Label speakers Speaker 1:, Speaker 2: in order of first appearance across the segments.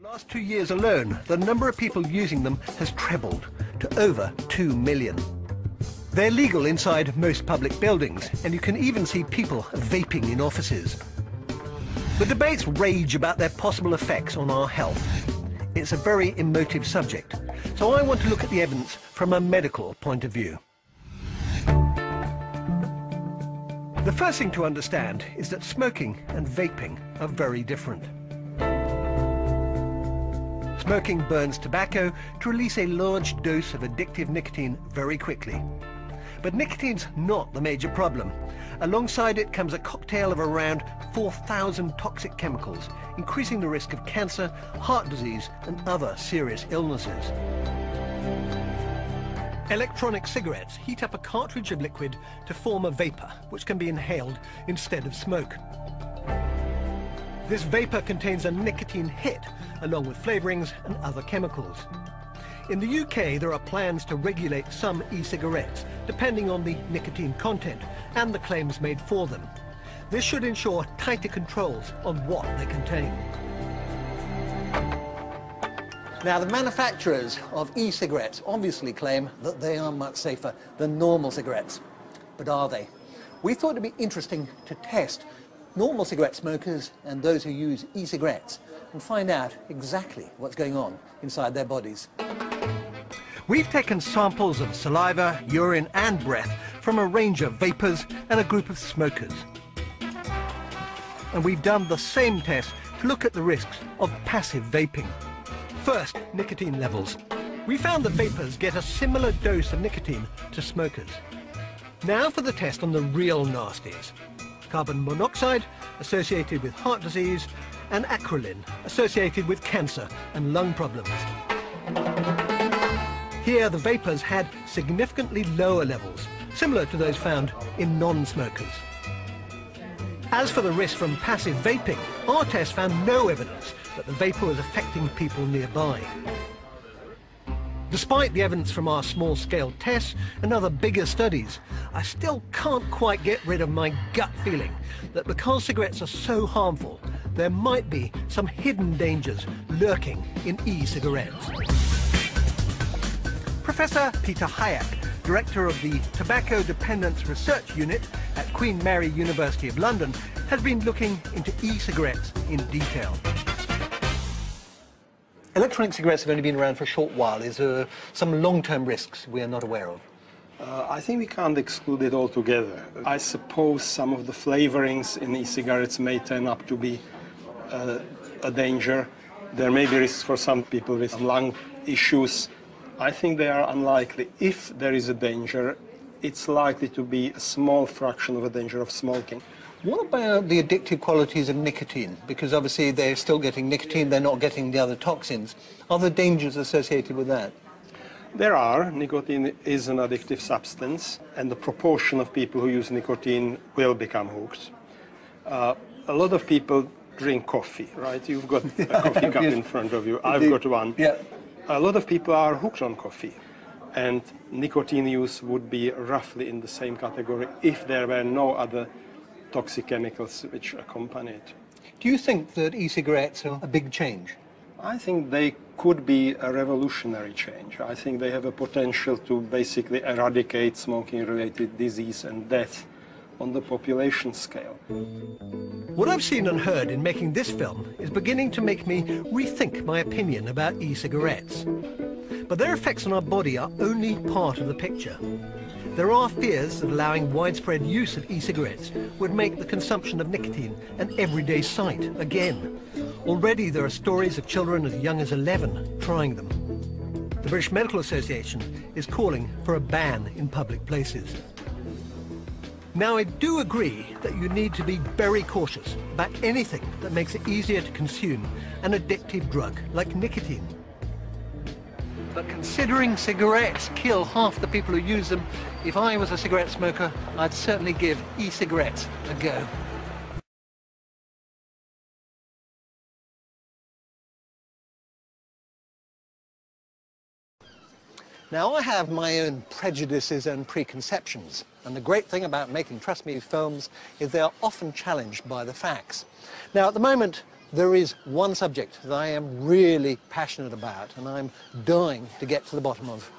Speaker 1: the last 2 years alone, the number of people using them has trebled to over 2 million. They're legal inside most public buildings, and you can even see people vaping in offices. The debates rage about their possible effects on our health. It's a very emotive subject, so I want to look at the evidence from a medical point of view. The first thing to understand is that smoking and vaping are very different. Smoking burns tobacco to release a large dose of addictive nicotine very quickly. But nicotine's not the major problem. Alongside it comes a cocktail of around 4,000 toxic chemicals, increasing the risk of cancer, heart disease, and other serious illnesses. Electronic cigarettes heat up a cartridge of liquid to form a vapor, which can be inhaled instead of smoke. This vapor contains a nicotine hit, along with flavorings and other chemicals. In the UK, there are plans to regulate some e-cigarettes, depending on the nicotine content and the claims made for them. This should ensure tighter controls on what they contain. Now, the manufacturers of e-cigarettes obviously claim that they are much safer than normal cigarettes. But are they? We thought it'd be interesting to test normal cigarette smokers and those who use e-cigarettes and find out exactly what's going on inside their bodies. We've taken samples of saliva, urine and breath from a range of vapors and a group of smokers. And we've done the same test to look at the risks of passive vaping. First, nicotine levels. We found that vapors get a similar dose of nicotine to smokers. Now for the test on the real nasties. Carbon monoxide, associated with heart disease, and acrolein, associated with cancer and lung problems. Here, the vapors had significantly lower levels, similar to those found in non-smokers. As for the risk from passive vaping, our test found no evidence that the vapor was affecting people nearby. Despite the evidence from our small-scale tests and other bigger studies, I still can't quite get rid of my gut feeling that because cigarettes are so harmful, there might be some hidden dangers lurking in e-cigarettes. Professor Peter Hayek, director of the Tobacco Dependence Research Unit at Queen Mary University of London, has been looking into e-cigarettes in detail. Electronic cigarettes have only been around for a short while. Is there some long-term risks we are not aware of?
Speaker 2: I think we can't exclude it altogether. I suppose some of the flavorings in e-cigarettes may turn up to be a danger. There may be risks for some people with lung issues. I think they are unlikely. If there is a danger, it's likely to be a small fraction of a danger of smoking.
Speaker 1: What about the addictive qualities of nicotine? Because obviously they're still getting nicotine, they're not getting the other toxins. Are there dangers associated with that?
Speaker 2: There are. Nicotine is an addictive substance, and the proportion of people who use nicotine will become hooked. A lot of people drink coffee, right? You've got a coffee cup in front of you. I've got one.
Speaker 1: Yeah.
Speaker 2: A lot of people are hooked on coffee, and nicotine use would be roughly in the same category if there were no other toxic chemicals which accompany it.
Speaker 1: Do you think that e-cigarettes are a big change?
Speaker 2: I think they could be a revolutionary change. I think they have a potential to basically eradicate smoking-related disease and death on the population scale.
Speaker 1: What I've seen and heard in making this film is beginning to make me rethink my opinion about e-cigarettes. But their effects on our body are only part of the picture. There are fears that allowing widespread use of e-cigarettes would make the consumption of nicotine an everyday sight again. Already there are stories of children as young as 11 trying them. The British Medical Association is calling for a ban in public places. Now, I do agree that you need to be very cautious about anything that makes it easier to consume an addictive drug like nicotine. But considering cigarettes kill half the people who use them, if I was a cigarette smoker, I'd certainly give e-cigarettes a go. Now, I have my own prejudices and preconceptions, and the great thing about making Trust Me films is they are often challenged by the facts. Now, at the moment, there is one subject that I am really passionate about and I'm dying to get to the bottom of.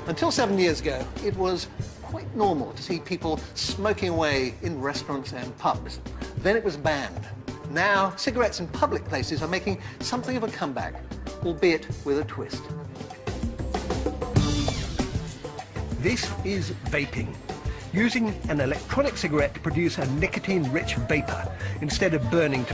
Speaker 1: Until 7 years ago, it was quite normal to see people smoking away in restaurants and pubs. Then it was banned. Now, cigarettes in public places are making something of a comeback, albeit with a twist. This is vaping, using an electronic cigarette to produce a nicotine-rich vapor instead of burning